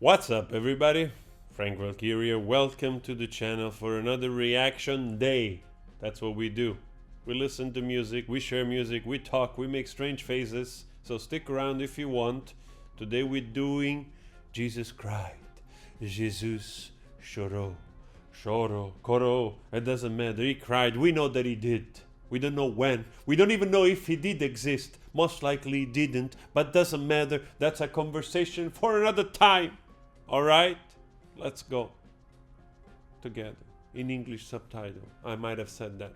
What's up, everybody? Frank Valkyria. Welcome to the channel for another reaction day. That's what we do. We listen to music, we share music, we talk, we make strange faces. So stick around if you want. Today we're doing Jesus cried. Jesus chorou. Chorou. It doesn't matter. He cried. We know that he did. We don't know when. We don't even know if he did exist. Most likely he didn't, but doesn't matter. That's a conversation for another time. Alright? Let's go. Together. In English subtitle. I might have said that.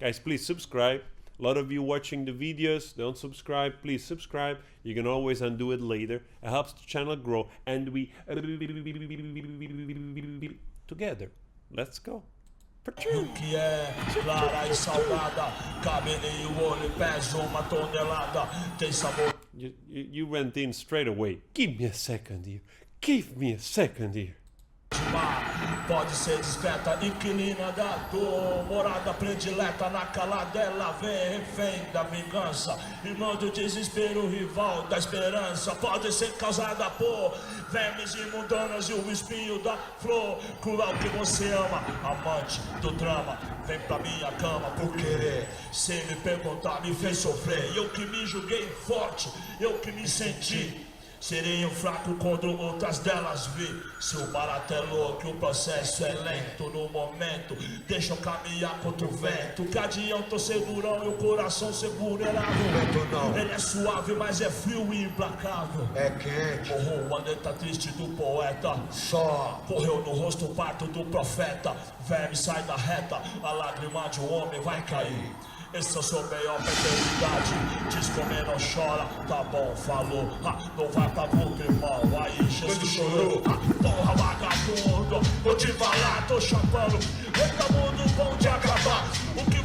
Guys, please subscribe. A lot of you watching the videos don't subscribe. Please subscribe. You can always undo it later. It helps the channel grow. And we... together. Let's go. Que é clara e salgada, cabelinho, olho, pés, uma tonelada, tem sabor. You went in straight away. Give me a second here. Give me a second here. Pode ser discreta, inquilina da dor, morada predileta na calada, ela vem, refém da vingança, irmão do desespero, rival da esperança. Pode ser causada por vermes imundanas e o espinho da flor, cruel que você ama, amante do drama. Vem pra minha cama por querer, sem me perguntar, me fez sofrer. Eu que me julguei forte, eu que me senti serei um fraco quando outras delas vi. Se o barato é louco, o processo é lento. No momento, deixa eu caminhar contra o vento. Que adianta ser durão e o coração ser vulnerável. Ele é suave, mas é frio e implacável. É quente. Morreu a letra triste do poeta. Só Correu no rosto o parto do profeta. Verme sai da reta, a lágrima de um homem vai cair. Esse é o seu melhor pra eternidade. Diz como não chora, tá bom, falou. Não vai pra boca, irmão. Aí Jesus chorou. Porra, vagabundo, vou te falar, tô chapando. Todo mundo bom de acabar. O que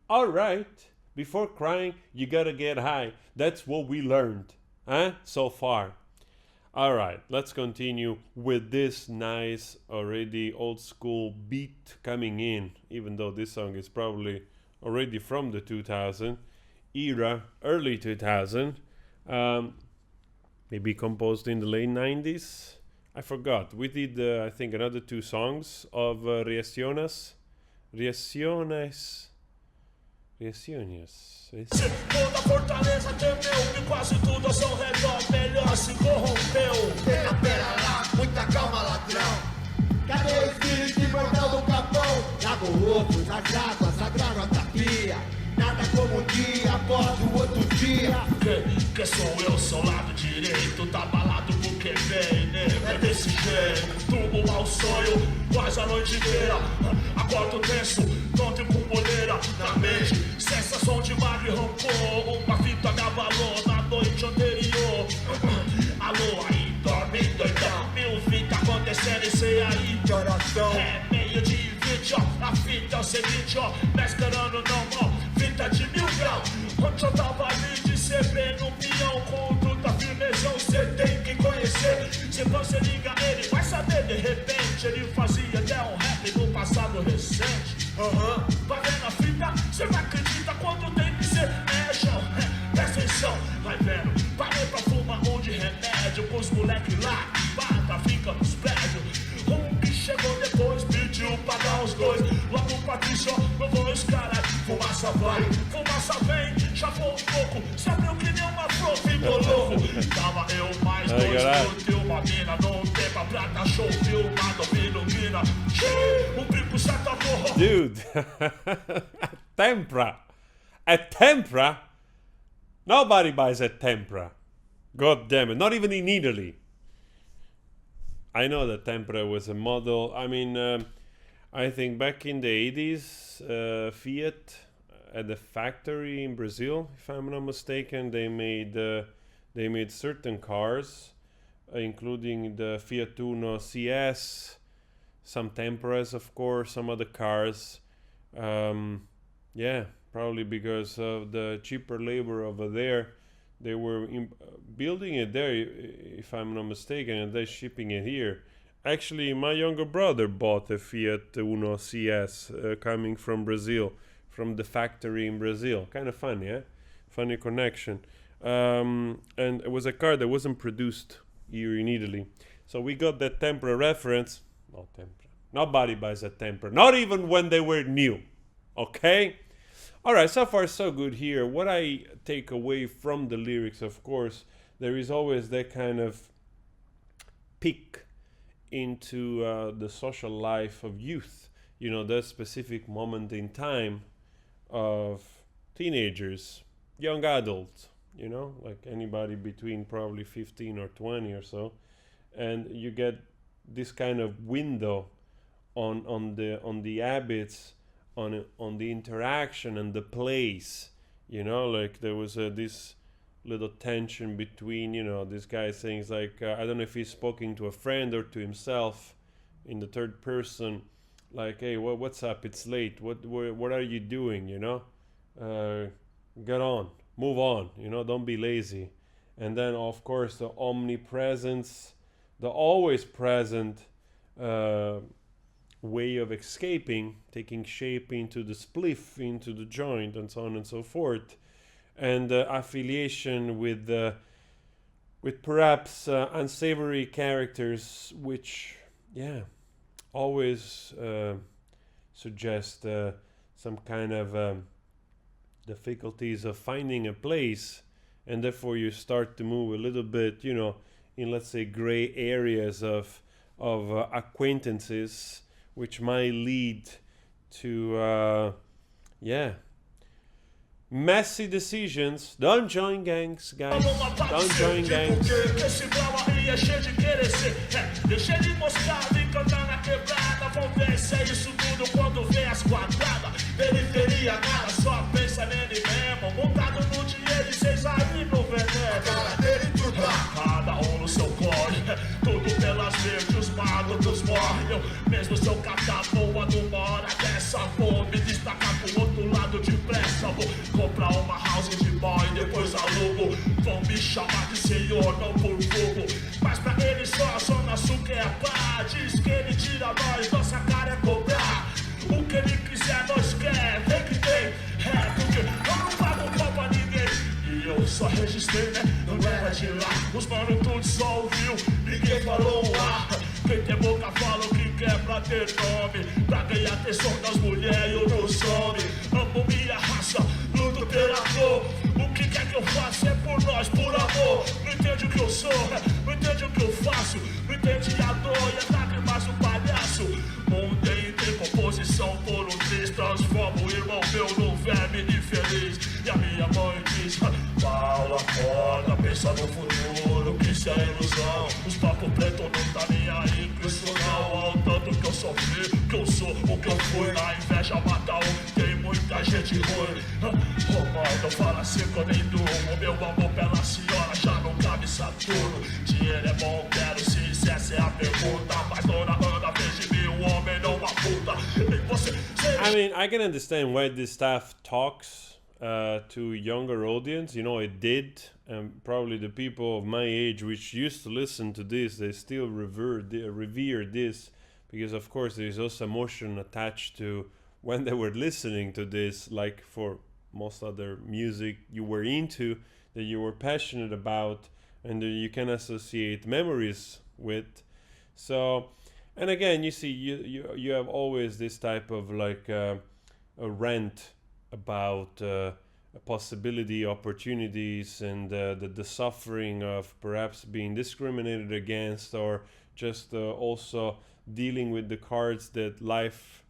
Alright. Before crying, you gotta get high. That's what we learned, so far. Alright, let's continue with this nice, already old school beat coming in, even though this song is probably already from the 2000 era, early 2000, maybe composed in the late 90s. I forgot. We did, I think, another two songs of Racionais. toda fortaleza temeu e quase tudo ao seu redor melhor se corrompeu. Pera lá, muita calma, ladrão. Cadê o espírito imortal do capão? Lago outros, as águas sagraram a tapia. Nada como um dia após o outro dia. Que sou eu, seu lado direito, tá balado porque vem, nego. É desse jeito, tubo ao sonho, quase a noite inteira. Acordo tenso, tonto com boleira na mente. Sensação de magro e rancor, uma fita me abalou na noite anterior. Alô, aí dorme doidão, mil fitas acontecendo e sei aí Que oração. é meio de 20, ó. A fita é o seguinte, ó, mesclando não, ó. Fita de 1000 graus, onde eu tava ali de CB no peão. Com truta firmezão, cê tem que conhecer. Se você liga ele, vai saber de repente. Ele fazia até um rap no passado recente. Vai vendo a fita, cê não acredita quando tem que ser action. Presta atenção, vai vendo. Parei pra fumar um de remédio com os moleque lá. Bata, fica nos prédios. Um que chegou depois pediu pra dar os dois. Logo Patrício, não vou escalar. Fumaça vai, fumaça vem. Chafou um pouco, sabe o que nem uma flor, ficou louco. Tava eu mais dois, curtiu uma mina. Não tem pra prata, show, filmado, ouvindo mina. Um bico certo amor. Dude, a tempra? Nobody buys a tempra. God damn it, not even in Italy. I know that tempra was a model. I mean, I think back in the 80s, Fiat at the factory in Brazil, if I'm not mistaken, they made certain cars, including the Fiat Uno CS, some Temperas, of course, some other cars. Yeah, probably because of the cheaper labor over there. They were building it there, if I'm not mistaken, and they're shipping it here. Actually, my younger brother bought a Fiat Uno CS coming from Brazil, from the factory in Brazil. Kind of funny, eh? Funny connection. And it was a car that wasn't produced here in Italy. So we got that tempera reference. Not tempera. Nobody buys a tempera. Not even when they were new. Okay? Alright, so far so good here. What I take away from the lyrics, of course, there is always that kind of peek into the social life of youth. You know, that specific moment in time of teenagers, young adults, you know, like anybody between probably 15 or 20 or so. And you get this kind of window on the habits, on the interaction and the place, you know, like there was this little tension between, you know, this guy saying like, I don't know if he's speaking to a friend or to himself in the third person, like, hey, what's up? It's late. What are you doing? You know, get on, move on. You know, don't be lazy. And then, of course, the omnipresence, the always present way of escaping, taking shape into the spliff, into the joint, and so on and so forth. And affiliation with perhaps unsavory characters, which, yeah, always suggest some kind of difficulties of finding a place, and therefore you start to move a little bit, you know, in, let's say, gray areas of acquaintances, which might lead to messy decisions. Don't join gangs, guys. Don't join gangs. Esse brau aí é cheio de querer ser. Deixa de moscada e cantar na quebrada. Acontece isso tudo quando vem as quadradas. Periferia nada, só pensa nele mesmo. Montado no dinheiro e cês aí no veneno. A cara dele tudo cada um no seu corre. Tudo pelas verdes, os malucos morrem. Mesmo se eu catar boa numa hora dessa, vou me destacar pro outro lado depressa. Vou comprar uma house de boy, depois alugo. Vão me chamar de senhor, não por fogo. Mas pra ele só Zona Sul que é pá. Diz que ele tira nós, nossa cara é cobrar. O que ele quiser nós quer, vem que tem. É porque eu não pago pau pra ninguém. E eu só registrei, né? Não era de lá. Os mano tudo só ouviu, ninguém falou um ar. Quem tem boca fala o que quer pra ter nome. Pra ganhar atenção das mulheres eu não some. Amo minha raça, luto pela cor. O que quer que eu faça é por nós, por amor. Não entende o que eu sou, não entende o que eu faço. Não entende a dor e as lágrimas do palhaço. Montei em decomposição por um triz. Transformo o irmão meu num verme infeliz. E a minha mãe diz, Paula, acorda, pensa no futuro, que isso é ilusão. Os papos pretos não tá nem aí com isso não. Ao tanto que eu sofri, que eu sou o que eu fui. A inveja mata um, tem muita gente ruim. Oh mãe, não fala assim que eu nem durmo. Meu amor pela senhora já não cabe Saturno. Dinheiro é bom, quero sim, se essa é a pergunta. Mas dona Ana fez de mim um homem, não uma puta. E você... I mean, I can understand why this stuff talks to younger audience. You know, it did. Probably the people of my age which used to listen to this, they still revere this, because of course there is also emotion attached to when they were listening to this, like for most other music you were into, that you were passionate about, and that you can associate memories with. So, and again, you see, you have always this type of like a rant about possibility, opportunities, and the suffering of perhaps being discriminated against, or just also dealing with the cards that life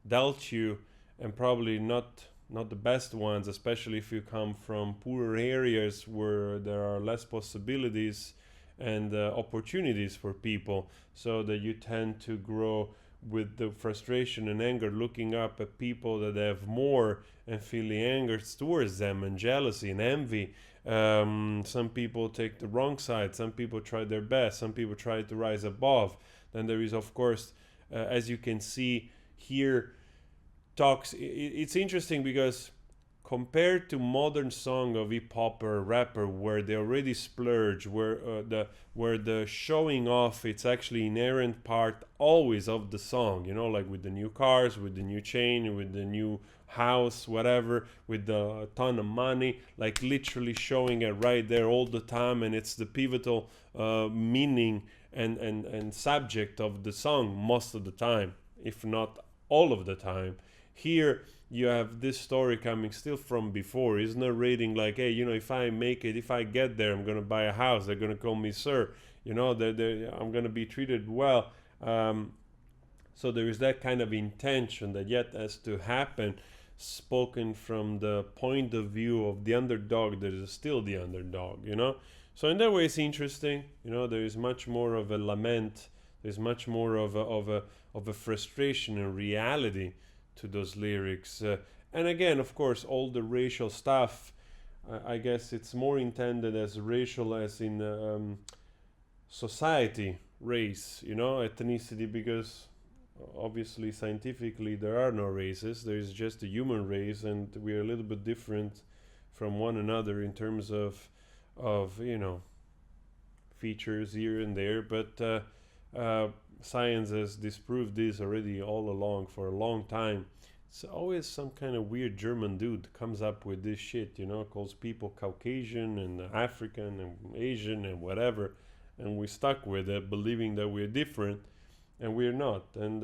dealt you, and probably not the best ones, especially if you come from poorer areas where there are less possibilities and opportunities for people, so that you tend to grow with the frustration and anger, looking up at people that have more and feeling anger towards them, and jealousy and envy. Some people take the wrong side, some people try their best, some people try to rise above. Then there is, of course, as you can see here, talks. It's interesting because compared to modern song of hip hop or rapper, where they already splurge, where the showing off, it's actually inherent part always of the song, you know, like with the new cars, with the new chain, with the new house, whatever, with a ton of money, like literally showing it right there all the time, and it's the pivotal meaning and subject of the song most of the time, if not all of the time. Here you have this story coming still from before. He's narrating like, hey, you know, if I make it, if I get there, I'm gonna buy a house, they're gonna call me sir, you know, I'm gonna be treated well. So there is that kind of intention that yet has to happen, spoken from the point of view of the underdog that is still the underdog, you know. So in that way it's interesting, you know. There is much more of a lament, there's much more of a frustration and reality to those lyrics, and again, of course, all the racial stuff, I guess it's more intended as racial as in society, race, you know, ethnicity, because obviously scientifically there are no races, there is just a human race, and we are a little bit different from one another in terms of you know, features here and there, but science has disproved this already all along for a long time. It's always some kind of weird German dude comes up with this shit, you know, calls people Caucasian and African and Asian and whatever, and we're stuck with it, believing that we're different, and we're not. And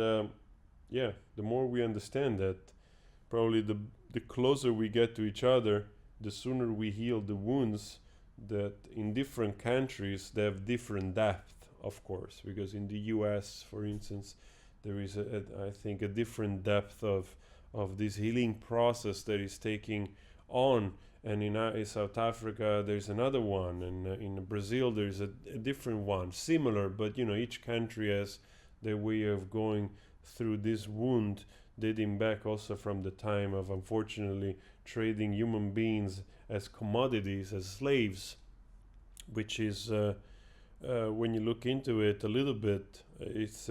yeah, the more we understand that, probably the closer we get to each other, the sooner we heal the wounds that in different countries they have different depth, of course, because in the US, for instance, there is I think a different depth of this healing process that is taking on, and in South Africa there's another one, and in Brazil there's a different one, similar, but you know, each country has their way of going through this wound, dating back also from the time of, unfortunately, trading human beings as commodities, as slaves, which is when you look into it a little bit, it's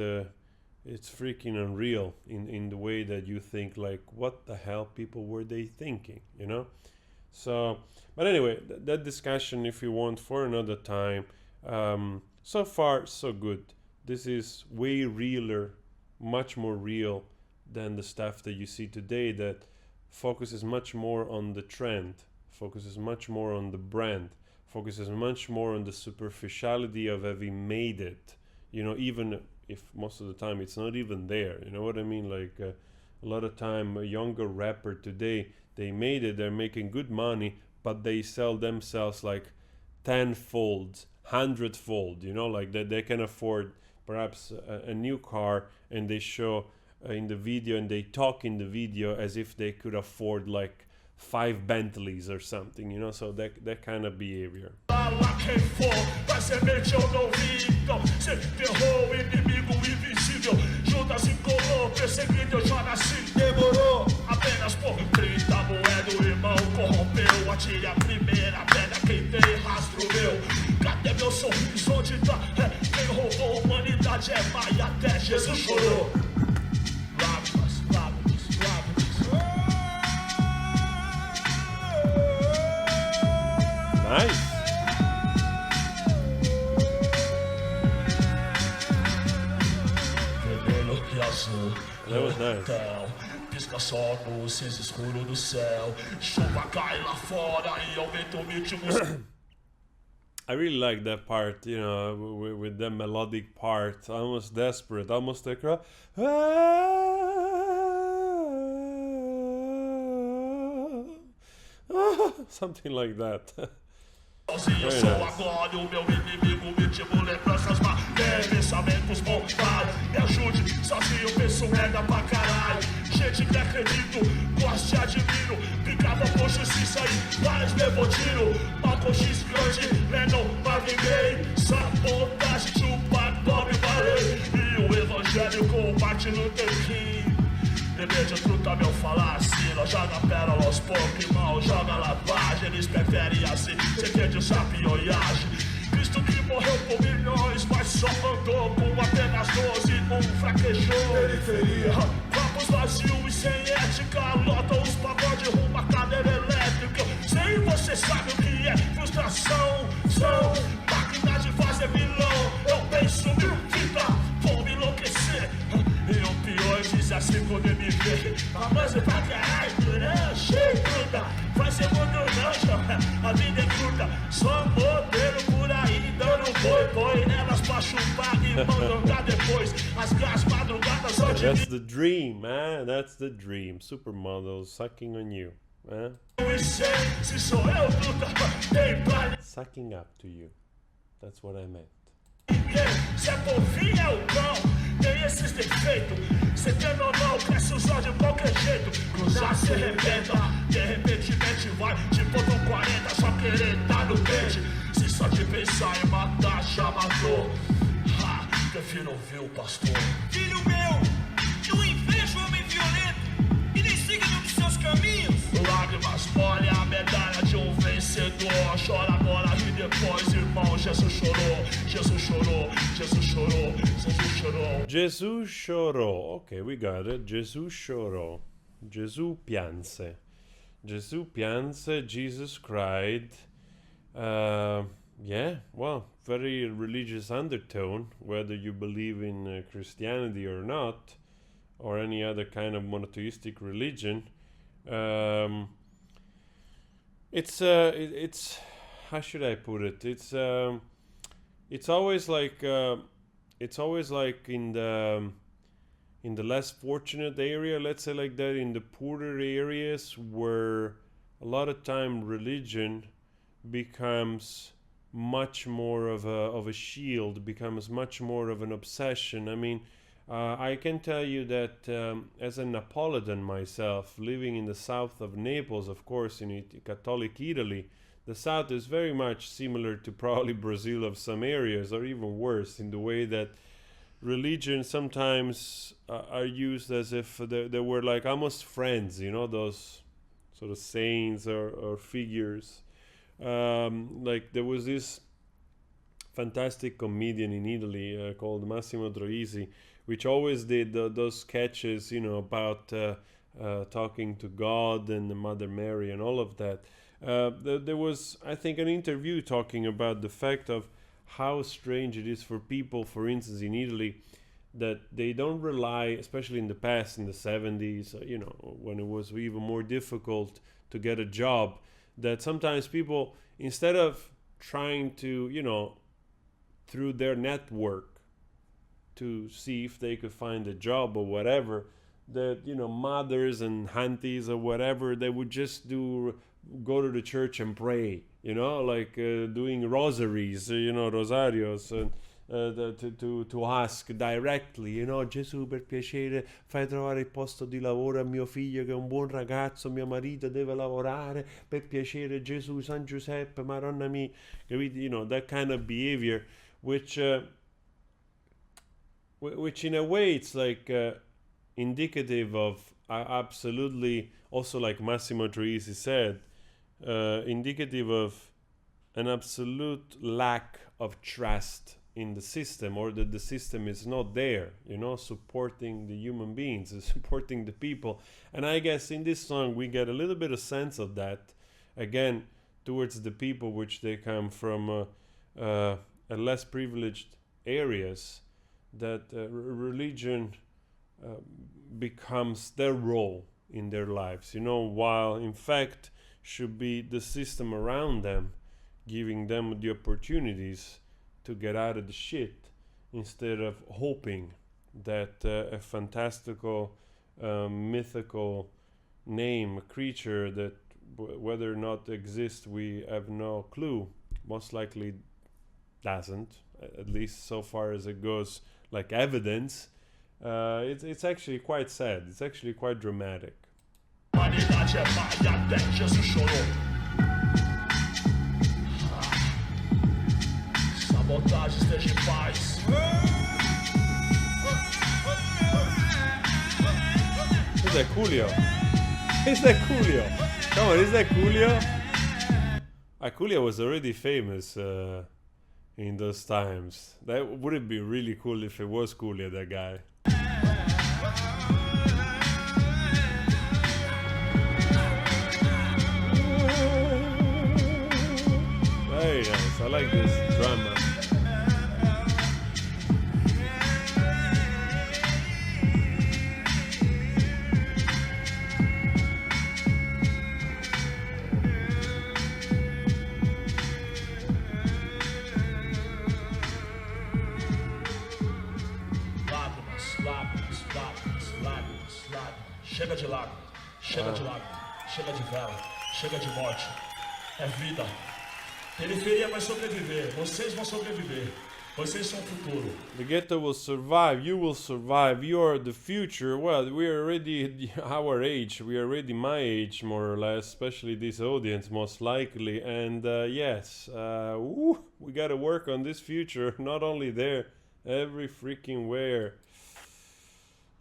freaking unreal in the way that you think, like, what the hell people were they thinking, you know? So, but anyway, that discussion, if you want, for another time. So far, so good. This is way realer, much more real than the stuff that you see today that focuses much more on the trend, focuses much more on the brand, focuses much more on the superficiality of having made it, you know, even if most of the time it's not even there, you know what I mean? Like a lot of time, a younger rapper today, they made it, they're making good money, but they sell themselves like tenfold, hundredfold, you know, like that they can afford perhaps a new car, and they show in the video, and they talk in the video as if they could afford like 5 Bentleys or something, you know, so that kind of behavior. Demorou apenas por 30 moedas, o irmão corrompeu. Atire a primeira pedra, quem tem rastro meu. Cadê meu sorriso? Onde tá? Quem roubou a humanidade é Maia, até Jesus chorou. Lágrimas, lágrimas, lágrimas. Nice. Vermelho e azul. That was nice. Então, pisca só no cinza escuro do céu. Chuva cai lá fora e aumenta o ritmo. I really like that part, you know, with the melodic part, almost desperate, almost like something like that. Sozinho sou agora, o meu inimigo me tipo lembranças má. Pensamentos montados, me ajude, sozinho eu penso merda pra caralho. Gente que acredito, gosto e admiro. Ficava por justiça e vários levou tiro. Malcolm X grande, Lennon, Marvin Gaye. Sabotagem, Tupac, Bob Marley. E o evangelho com o Martin Luther King. Bebê de fruta, meu falar assim, nós joga pérola aos poucos, irmão, joga lavagem. Eles preferem assim, cê quer de sapioiagem. Cristo que morreu por milhões, mas só andou com apenas 12, fraquejou. Periferia, copos vazios e sem ética, lotam os pagodes rumo à cadeira elétrica. Sem você sabe o que é frustração, são máquinas de fazer vilão. Eu penso mil vidas, vou me enlouquecer. E o pior é 15 quando me vê, a música pra caralho. mandam dar depois. As madrugadas onde That's the dream, man. That's the dream. Supermodels sucking on you, man. se sou eu, truta, tem pra Sucking up to you. That's what I meant. ninguém. Se é fofinho é o cão, tem esses defeitos. Cê quer normal, cresce os olhos de qualquer jeito. Cruzar se arrebenta, de repente mete vai. Tipo tô 40, só querer tá no pente. Se só de pensar em matar, já matou. Ha, prefiro ouvir o pastor. Filho meu, não invejo homem violento e nem siga nos seus caminhos. Lágrimas molha a medalha de um vencedor. Chora agora e depois, irmão. Jesus chorou, Jesus chorou, Jesus chorou, Jesus chorou. Jesus chorò. Okay, we got it. Jesus chorò. Gesù pianse. Gesù pianse. Jesus cried. Yeah, well, very religious undertone, whether you believe in Christianity or not, or any other kind of monotheistic religion. It's how should I put it? It's always like in the less fortunate area, let's say like that, in the poorer areas where a lot of time religion becomes much more of a shield, becomes much more of an obsession. I mean, I can tell you that as a Neapolitan myself, living in the south of Naples, of course, in Catholic Italy, the south is very much similar to probably Brazil of some areas, or even worse, in the way that religion sometimes are used as if they were like almost friends, you know, those sort of saints or figures. Like there was this fantastic comedian in Italy called Massimo Troisi, which always did those sketches, you know, about talking to God and the Mother Mary and all of that. There was, I think, an interview talking about the fact of how strange it is for people, for instance, in Italy, that they don't rely, especially in the past, in the 70s, you know, when it was even more difficult to get a job, that sometimes people, instead of trying to, you know, through their network to see if they could find a job or whatever, that, you know, mothers and aunties or whatever, they would just go to the church and pray, you know, like doing rosaries, you know, rosarios, and to ask directly, you know, Gesù, per piacere fai trovare il posto di lavoro a mio figlio che è un buon ragazzo, mio marito deve lavorare, per piacere Gesù, San Giuseppe, Madonna mia, you know, that kind of behavior, which in a way it's like indicative of absolutely, also like Massimo Troisi said, indicative of an absolute lack of trust in the system, or that the system is not there, you know, supporting the human beings, supporting the people. And I guess in this song we get a little bit of sense of that, again, towards the people which they come from less privileged areas, that religion becomes their role in their lives, you know, while in fact should be the system around them, giving them the opportunities to get out of the shit, instead of hoping that a fantastical, mythical name, a creature that whether or not exists, we have no clue, most likely doesn't, at least so far as it goes, like evidence. It's actually quite sad. It's actually quite dramatic. Humanidade é má e até Jesus chorou. Sabotagem, esteja em paz. Is that Coolio? Is that Coolio? Come on, is that Coolio? Coolio was already famous in those times. That would it be really cool if it was Coolio, that guy. Very nice. I like this drama. lágrimas, lágrimas, lágrimas, lágrimas. Chega de lágrimas, chega de lágrimas, chega de vela, chega de morte. É vida. Periferia vai sobreviver, vocês vão sobreviver. Vocês são o futuro. The ghetto will survive, you will survive, you are the future. Well, we are already our age, we are already my age, more or less, especially this audience, most likely. And yes, we gotta work on this future, not only there, every freaking where.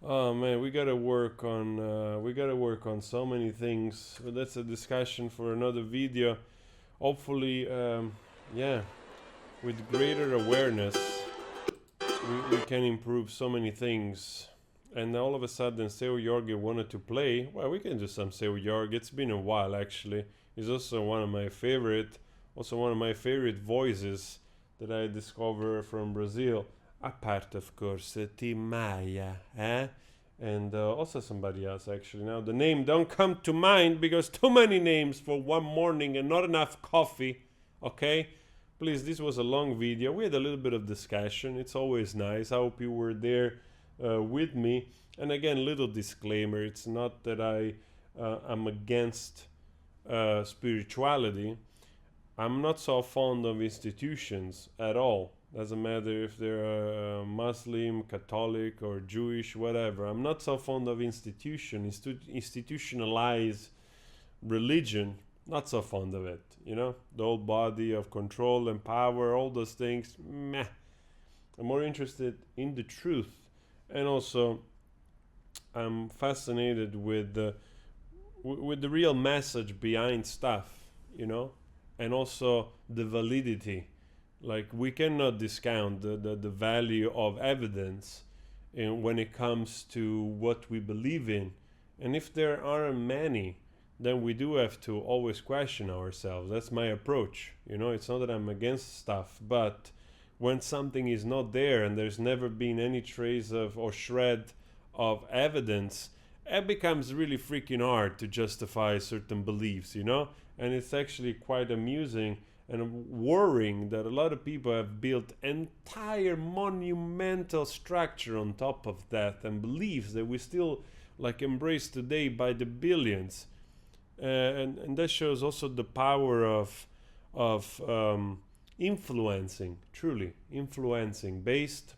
Oh man, we gotta work on so many things. But that's a discussion for another video. Hopefully, yeah, with greater awareness, we can improve so many things. And all of a sudden, Seu Jorge wanted to play. Well, we can do some Seu Jorge. It's been a while, actually. He's also one of my favorite voices that I discovered from Brazil. Apart, of course, Tim Maia, eh? And also somebody else, actually. Now, the name don't come to mind because too many names for one morning and not enough coffee, okay? Please, this was a long video. We had a little bit of discussion. It's always nice. I hope you were there with me. And again, little disclaimer. It's not that I'm against spirituality. I'm not so fond of institutions at all. Doesn't matter if they're Muslim, Catholic, or Jewish, whatever. I'm not so fond of institutionalized religion. Not so fond of it, you know? The whole body of control and power, all those things, meh. I'm more interested in the truth. And also, I'm fascinated with the real message behind stuff, you know? And also the validity. Like, we cannot discount the value of evidence when it comes to what we believe in. And if there aren't many, then we do have to always question ourselves. That's my approach. You know, it's not that I'm against stuff, but when something is not there and there's never been any trace of or shred of evidence, it becomes really freaking hard to justify certain beliefs, you know? And it's actually quite amusing and worrying that a lot of people have built entire monumental structure on top of that and beliefs that we still like embrace today by the billions. And that shows also the power of influencing, truly influencing, based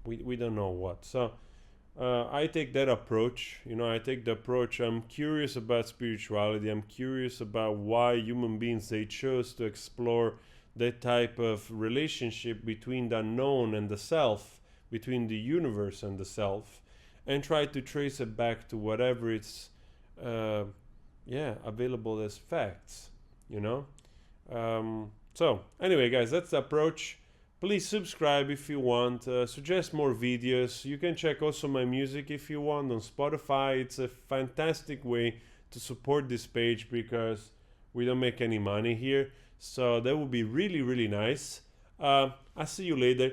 we don't know what. So I take that approach. You know, I take the approach. I'm curious about spirituality. I'm curious about why human beings, they chose to explore that type of relationship between the unknown and the self, between the universe and the self, and try to trace it back to whatever it's available as facts, you know. So anyway, guys, that's the approach. Please subscribe if you want, suggest more videos. You can check also my music if you want on Spotify. It's a fantastic way to support this page because we don't make any money here, so that would be really, really nice. I'll see you later.